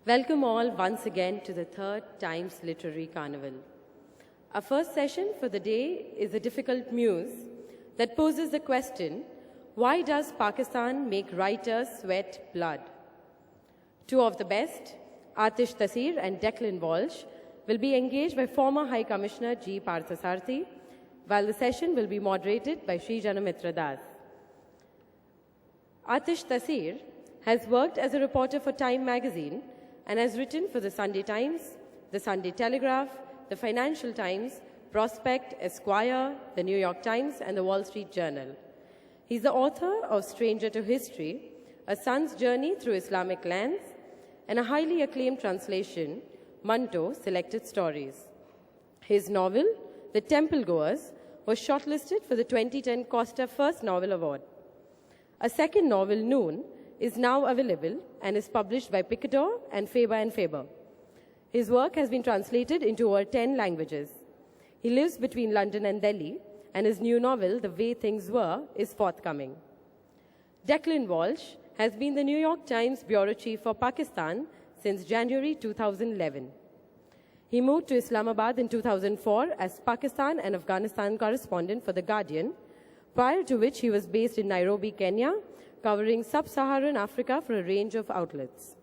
Welcome all once again to the third Times Literary Carnival. Our first session for the day is a difficult muse that poses the question, why does Pakistan make writers sweat blood? Two of the best, Atish Tasir and Declan Walsh, will be engaged by former High Commissioner G. Parthasarthi, while the session will be moderated by Sri Janamitra Das. Atish Tasir has worked as a reporter for Time magazine and has written for the Sunday Times, the Sunday Telegraph, the Financial Times, Prospect, Esquire, the New York Times, and the Wall Street Journal. He's the author of Stranger to History, A Son's Journey Through Islamic Lands, and a highly acclaimed translation, Manto, Selected Stories. His novel, The Temple Goers, was shortlisted for the 2010 Costa First Novel Award. A second novel, Noon, is now available and is published by Picador and Faber & Faber. His work has been translated into over 10 languages. He lives between London and Delhi, and his new novel, The Way Things Were, is forthcoming. Declan Walsh has been the New York Times bureau chief for Pakistan since January 2011. He moved to Islamabad in 2004 as Pakistan and Afghanistan correspondent for The Guardian, prior to which he was based in Nairobi, Kenya, covering sub-Saharan Africa for a range of outlets.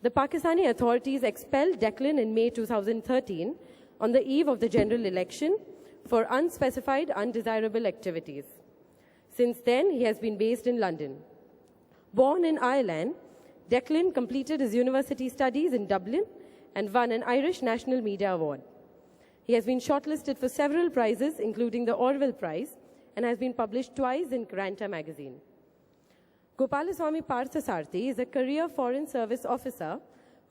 The Pakistani authorities expelled Declan in May 2013 on the eve of the general election for unspecified, undesirable activities. Since then, he has been based in London. Born in Ireland, Declan completed his university studies in Dublin and won an Irish National Media Award. He has been shortlisted for several prizes, including the Orwell Prize, and has been published twice in Granta magazine. Gopalaswamy Parthasarthi is a career Foreign Service officer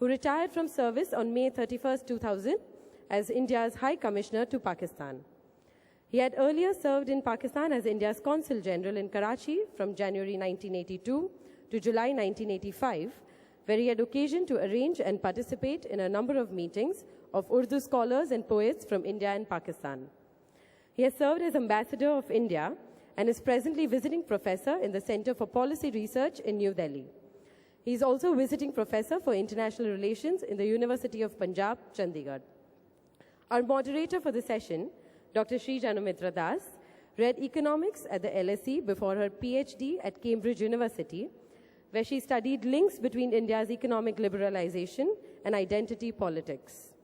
who retired from service on May 31, 2000 as India's High Commissioner to Pakistan. He had earlier served in Pakistan as India's Consul General in Karachi from January 1982 to July 1985, where he had occasion to arrange and participate in a number of meetings of Urdu scholars and poets from India and Pakistan. He has served as Ambassador of India and is presently visiting professor in the Center for Policy Research in New Delhi. He is also visiting professor for international relations in the University of Punjab, Chandigarh. Our moderator for the session, Dr. Sri Janamitra Das, read economics at the LSE before her PhD at Cambridge University, where she studied links between India's economic liberalization and identity politics.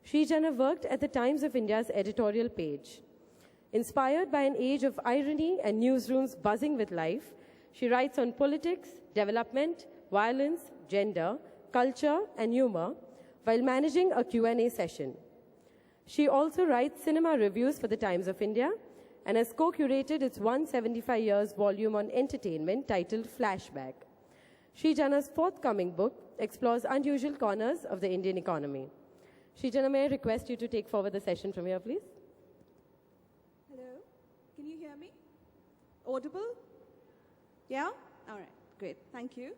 Sri Jana worked at the Times of India's editorial page. Inspired by an age of irony and newsrooms buzzing with life, she writes on politics, development, violence, gender, culture, and humor while managing a Q&A session. She also writes cinema reviews for the Times of India and has co-curated its 175 years volume on entertainment titled Flashback. Sri Jana's forthcoming book explores unusual corners of the Indian economy. Sri Jana, may I request you to take forward the session from here, please? Can you hear me? Audible? Yeah? All right, great. Thank you.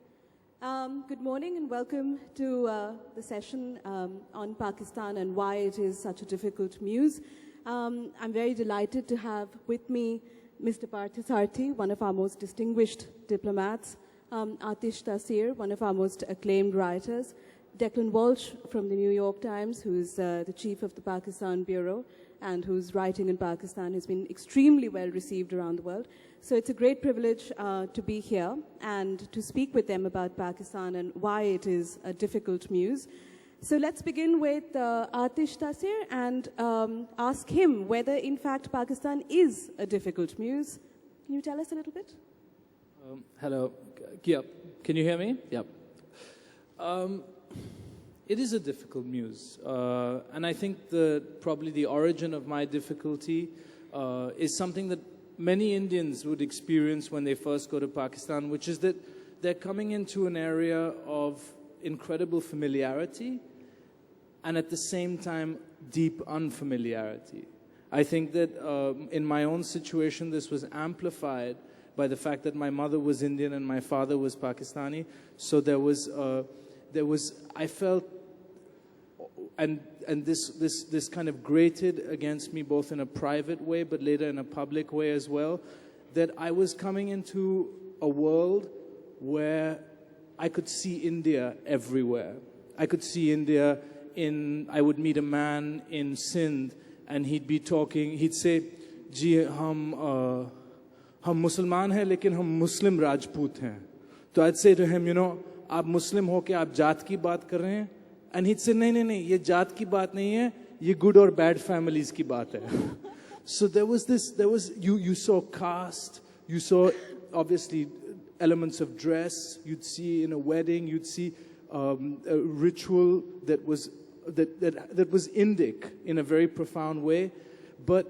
Good morning and welcome to the session on Pakistan and why it is such a difficult muse. I'm very delighted to have with me Mr. Parthasarthi, one of our most distinguished diplomats, Atish Tasir, one of our most acclaimed writers, Declan Walsh from the New York Times, who's the chief of the Pakistan Bureau, and whose writing in Pakistan has been extremely well received around the world. So it's a great privilege to be here and to speak with them about Pakistan and why it is a difficult muse. So let's begin with Atish Tasir and ask him whether, in fact, Pakistan is a difficult muse. Can you tell us a little bit? Hello. Yep. Can you hear me? Yep. It is a difficult muse, and I think probably the origin of my difficulty is something that many Indians would experience when they first go to Pakistan, which is that they're coming into an area of incredible familiarity and at the same time deep unfamiliarity. I think that in my own situation this was amplified by the fact that my mother was Indian and my father was Pakistani, so there was I felt and this kind of grated against me both in a private way but later in a public way as well, that I was coming into a world where I could see India everywhere. I could see India I would meet a man in Sindh and he'd be talking, he'd say, जी हम मुसलमान हैं लेकिन हम मुस्लिम राजपूत हैं. So I'd say to him, आप मुस्लिम हो के आप जात की बात कर रहे हैं? And he'd say, नहीं, ये जात की बात नहीं है, ये good or bad families की बात है. So you saw caste, you saw obviously elements of dress, you'd see in a wedding, you'd see a ritual that was Indic in a very profound way. But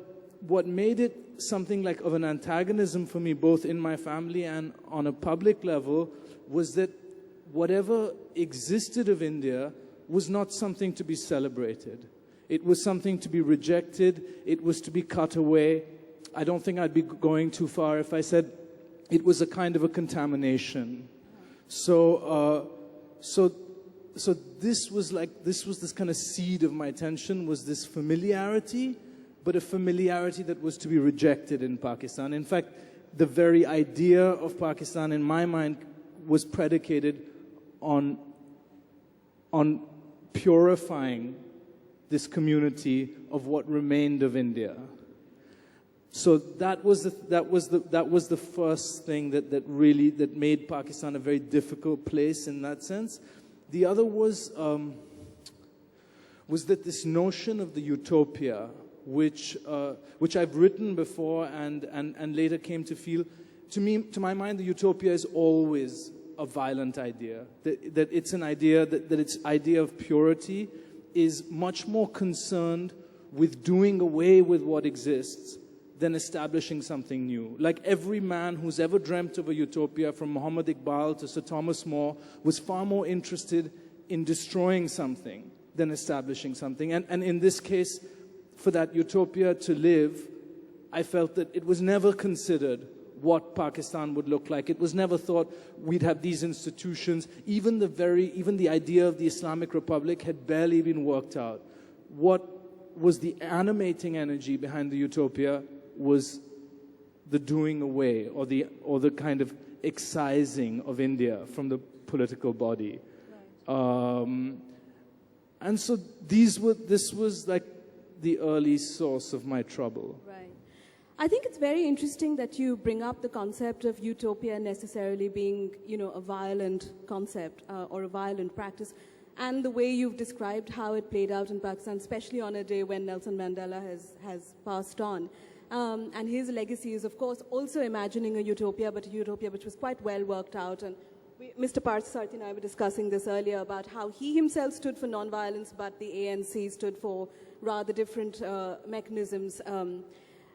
what made it something like of an antagonism for me, both in my family and on a public level, was that whatever existed of India was not something to be celebrated. It was something to be rejected. It was to be cut away. I don't think I'd be going too far if I said it was a kind of a contamination. So this was this kind of seed of my tension, was this familiarity, but a familiarity that was to be rejected in Pakistan. In fact, the very idea of Pakistan, in my mind, was predicated on purifying this community of what remained of India. So that was the first thing that made Pakistan a very difficult place in that sense. The other was that this notion of the utopia, which I've written before and later came to feel, to my mind, the utopia is always a violent idea. That it's an idea that its idea of purity is much more concerned with doing away with what exists than establishing something new. Like every man who's ever dreamt of a utopia, from Muhammad Iqbal to Sir Thomas More, was far more interested in destroying something than establishing something. And in this case, for that utopia to live, I felt that it was never considered what Pakistan would look like. It was never thought we'd have these institutions. Even the idea of the Islamic Republic had barely been worked out. What was the animating energy behind the utopia was the doing away or the kind of excising of India from the political body. Right. And so this was like the early source of my trouble. Right. I think it's very interesting that you bring up the concept of utopia necessarily being, a violent concept or a violent practice, and the way you've described how it played out in Pakistan, especially on a day when Nelson Mandela has passed on. And his legacy is, of course, also imagining a utopia, but a utopia which was quite well worked out. And Mr. Parsarthi and I were discussing this earlier about how he himself stood for non-violence, but the ANC stood for rather different mechanisms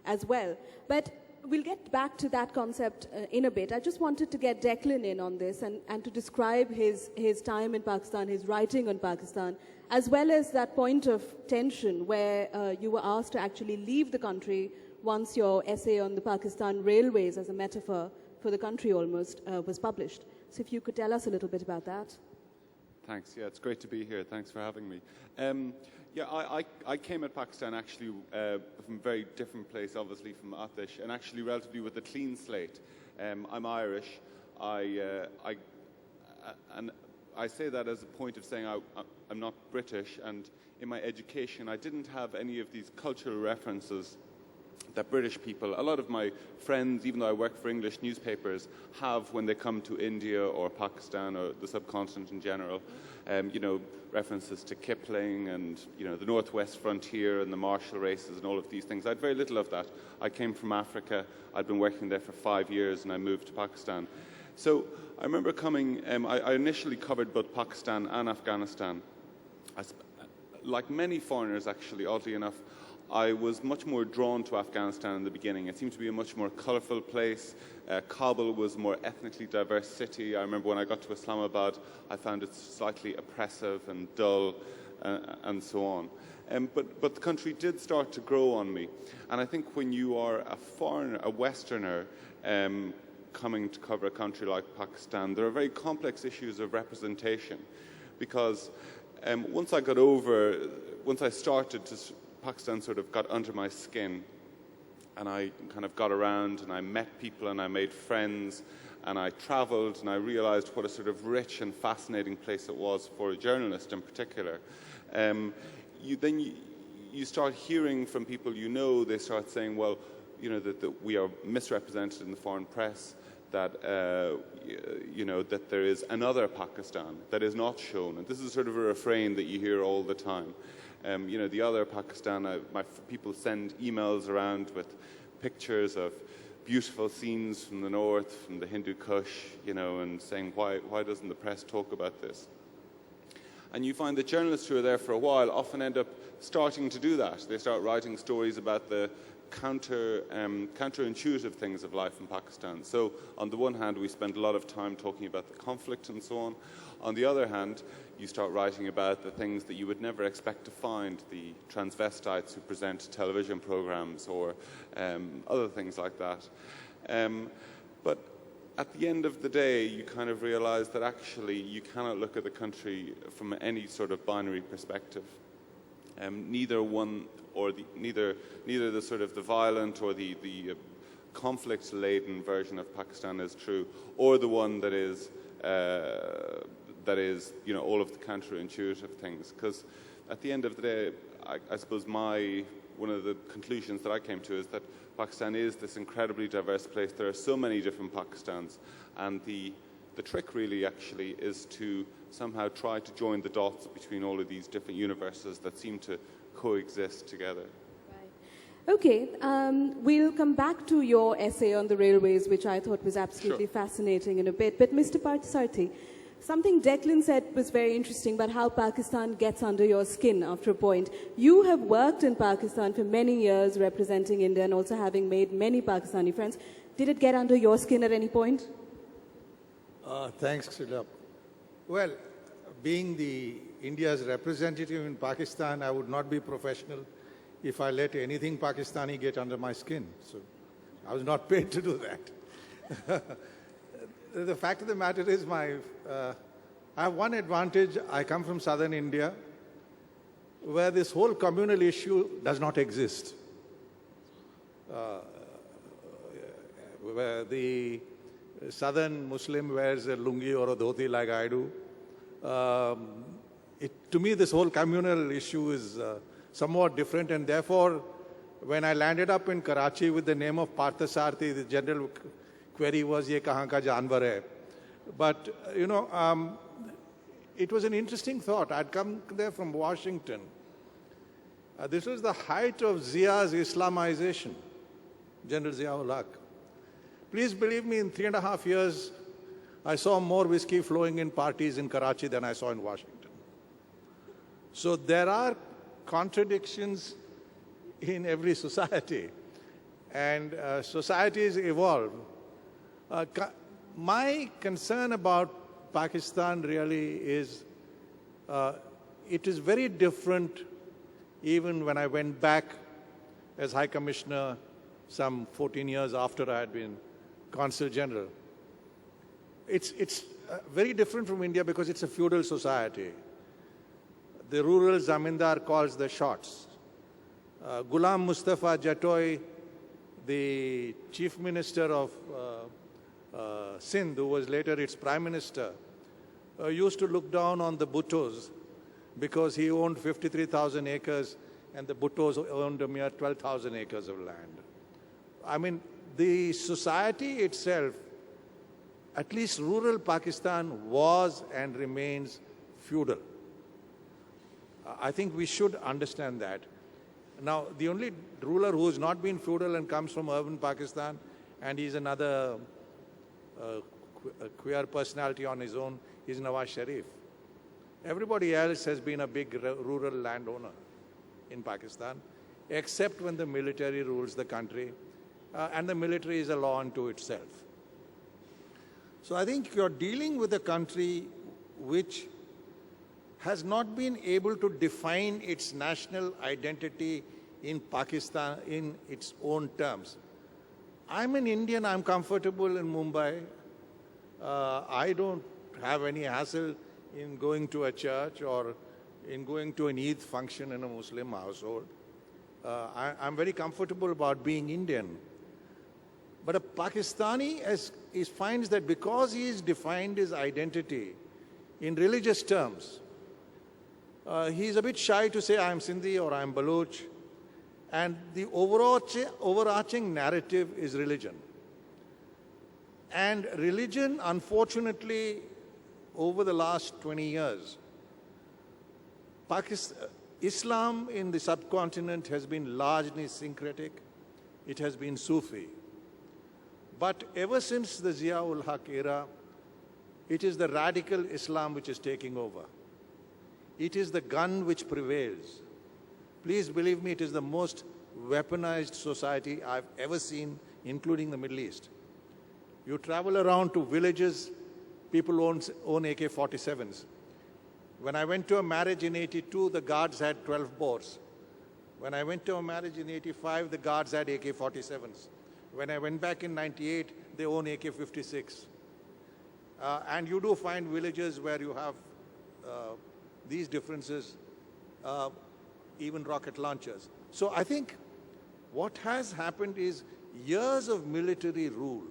as well. But we'll get back to that concept in a bit. I just wanted to get Declan in on this and to describe his time in Pakistan, his writing on Pakistan, as well as that point of tension where you were asked to actually leave the country once your essay on the Pakistan railways as a metaphor for the country almost was published. So if you could tell us a little bit about that. Thanks. Yeah, it's great to be here. Thanks for having me. I came at Pakistan actually from a very different place, obviously from Atish, and actually relatively with a clean slate. I'm Irish. And I say that as a point of saying I'm not British, and in my education I didn't have any of these cultural references that British people, a lot of my friends, even though I work for English newspapers, have when they come to India or Pakistan or the subcontinent in general. References to Kipling and, the Northwest Frontier and the Marshall races and all of these things. I had very little of that. I came from Africa. I'd been working there for 5 years and I moved to Pakistan. So I remember coming, I initially covered both Pakistan and Afghanistan. Like many foreigners, actually, oddly enough, I was much more drawn to Afghanistan in the beginning. It seemed to be a much more colourful place. Kabul was a more ethnically diverse city. I remember when I got to Islamabad, I found it slightly oppressive and dull and so on. But the country did start to grow on me. And I think when you are a foreigner, a Westerner, coming to cover a country like Pakistan, there are very complex issues of representation. Because once I started to Pakistan sort of got under my skin, and I kind of got around and I met people and I made friends and I traveled and I realized what a sort of rich and fascinating place it was for a journalist in particular. You start hearing from people they start saying, well, that we are misrepresented in the foreign press, that, that there is another Pakistan that is not shown. And this is sort of a refrain that you hear all the time. The other Pakistan, people send emails around with pictures of beautiful scenes from the north, from the Hindu Kush, and saying, why doesn't the press talk about this? And you find that journalists who are there for a while often end up starting to do that. They start writing stories about the counterintuitive things of life in Pakistan. So on the one hand, we spend a lot of time talking about the conflict and so on. On the other hand, you start writing about the things that you would never expect to find, the transvestites who present television programs or other things like that. But at the end of the day, you kind of realize that actually you cannot look at the country from any sort of binary perspective. Neither the sort of the violent or the conflict-laden version of Pakistan is true, or the one that is all of the counterintuitive things. Because at the end of the day, I suppose one of the conclusions that I came to is that Pakistan is this incredibly diverse place. There are so many different Pakistans, and the trick really actually is to somehow try to join the dots between all of these different universes that seem to coexist together. Right. Okay, we'll come back to your essay on the railways, which I thought was absolutely fascinating in a bit. But Mr. Parthasarathi, something Declan said was very interesting about how Pakistan gets under your skin after a point. You have worked in Pakistan for many years representing India and also having made many Pakistani friends. Did it get under your skin at any point? Thanks, Sridhar. Well, being the India's representative in Pakistan, I would not be professional if I let anything Pakistani get under my skin. So I was not paid to do that. The fact of the matter is I have one advantage. I come from southern India, where this whole communal issue does not exist. Where the southern Muslim wears a lungi or a dhoti like I do. To me, this whole communal issue is somewhat different, and therefore, when I landed up in Karachi with the name of Parthasarathi, the general query was, "Ye kahan ka janwar hai?" But, it was an interesting thought. I'd come there from Washington. This was the height of Zia's Islamization, General Zia-ul Haq. Please believe me, in 3.5 years, I saw more whiskey flowing in parties in Karachi than I saw in Washington. So there are contradictions in every society, and societies evolve. My concern about Pakistan really is, it is very different even when I went back as High Commissioner some 14 years after I had been Consul General. It's very different from India because it's a feudal society. The rural zamindar calls the shots. Ghulam Mustafa Jatoi, the chief minister of Sindh, who was later its prime minister, used to look down on the Bhuttos because he owned 53,000 acres and the Bhuttos owned a mere 12,000 acres of land. I mean, the society itself, at least rural Pakistan, was and remains feudal. I think we should understand that. Now, the only ruler who has not been feudal and comes from urban Pakistan, and he's another queer personality on his own, is Nawaz Sharif. Everybody else has been a big rural landowner in Pakistan, except when the military rules the country, and the military is a law unto itself. So I think you're dealing with a country which has not been able to define its national identity in Pakistan in its own terms. I'm an Indian, I'm comfortable in Mumbai. I don't have any hassle in going to a church or in going to an Eid function in a Muslim household. I'm very comfortable about being Indian. But a Pakistani finds that because he's defined his identity in religious terms, he's a bit shy to say, I'm Sindhi or I'm Baloch. And the overarching narrative is religion. And religion, unfortunately, over the last 20 years, Islam in the subcontinent has been largely syncretic. It has been Sufi. But ever since the Zia-ul-Haq era, it is the radical Islam which is taking over. It is the gun which prevails. Please believe me, it is the most weaponized society I've ever seen, including the Middle East. You travel around to villages, people own AK-47s. When I went to a marriage in 82, the guards had 12 bores. When I went to a marriage in 85, the guards had AK-47s. When I went back in 98, they own AK-56. And you do find villages where you have these differences, even rocket launchers. So I think what has happened is years of military rule,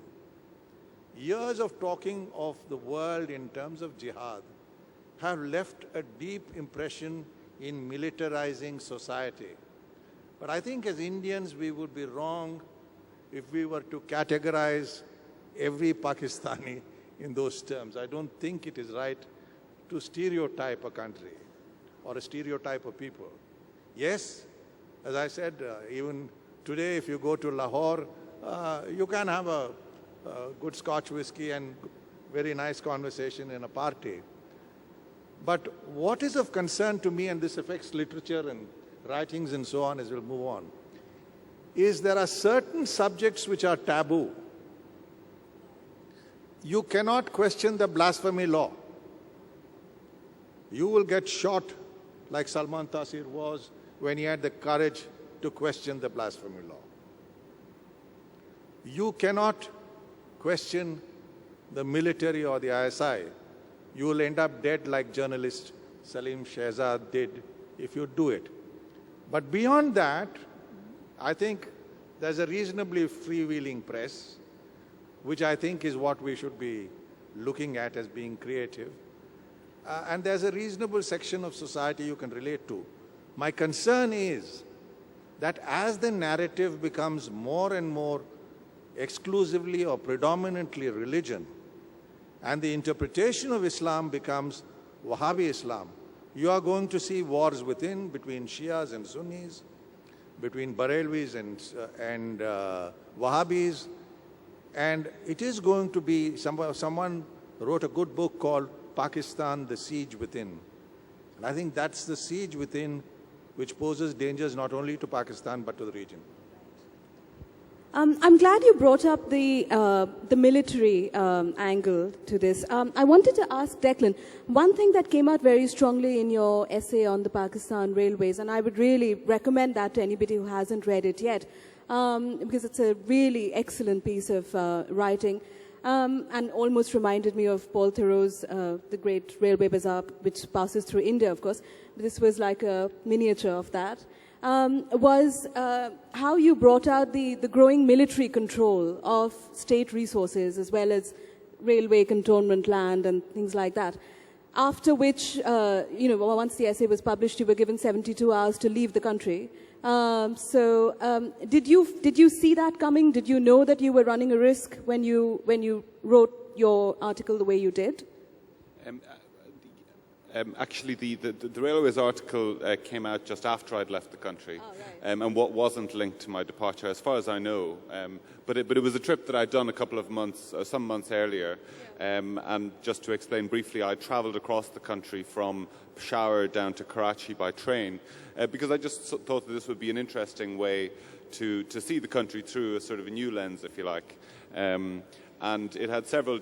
years of talking of the world in terms of jihad, have left a deep impression in militarizing society. But I think as Indians, we would be wrong if we were to categorize every Pakistani in those terms. I don't think it is right to stereotype a country or a stereotype of people. Yes, as I said, even today, if you go to Lahore, you can have a good Scotch whiskey and very nice conversation in a party. But what is of concern to me, and this affects literature and writings and so on as we'll move on, is there are certain subjects which are taboo. You cannot question the blasphemy law. You will get shot like Salman Taseer was when he had the courage to question the blasphemy law. You cannot question the military or the ISI. You will end up dead like journalist Salim Shehzad did if you do it. But beyond that, I think there's a reasonably freewheeling press, which I think is what we should be looking at as being creative. And there's a reasonable section of society you can relate to. My concern is that as the narrative becomes more and more exclusively or predominantly religion, and the interpretation of Islam becomes Wahhabi Islam, you are going to see wars within, between Shias and Sunnis, between Barelvis and Wahhabis, and it is going to be, someone wrote a good book called Pakistan, the Siege Within. And I think that's the siege within which poses dangers not only to Pakistan but to the region. I'm glad you brought up the military angle to this. I wanted to ask Declan, one thing that came out very strongly in your essay on the Pakistan railways, and I would really recommend that to anybody who hasn't read it yet, because it's a really excellent piece of writing, and almost reminded me of Paul Theroux's The Great Railway Bazaar, which passes through India, of course. This was like a miniature of that. Was how you brought out the growing military control of state resources as well as railway cantonment land and things like that. After which, once the essay was published, you were given 72 hours to leave the country. Did you see that coming? Did you know that you were running a risk when you wrote your article the way you did? Actually, the Railways article came out just after I'd left the country, and what wasn't linked to my departure, as far as I know. But it was a trip that I'd done a couple of months, some months earlier. And just to explain briefly, I travelled across the country from Peshawar down to Karachi by train, because I just thought that this would be an interesting way to see the country through a sort of a new lens, if you like. And it had several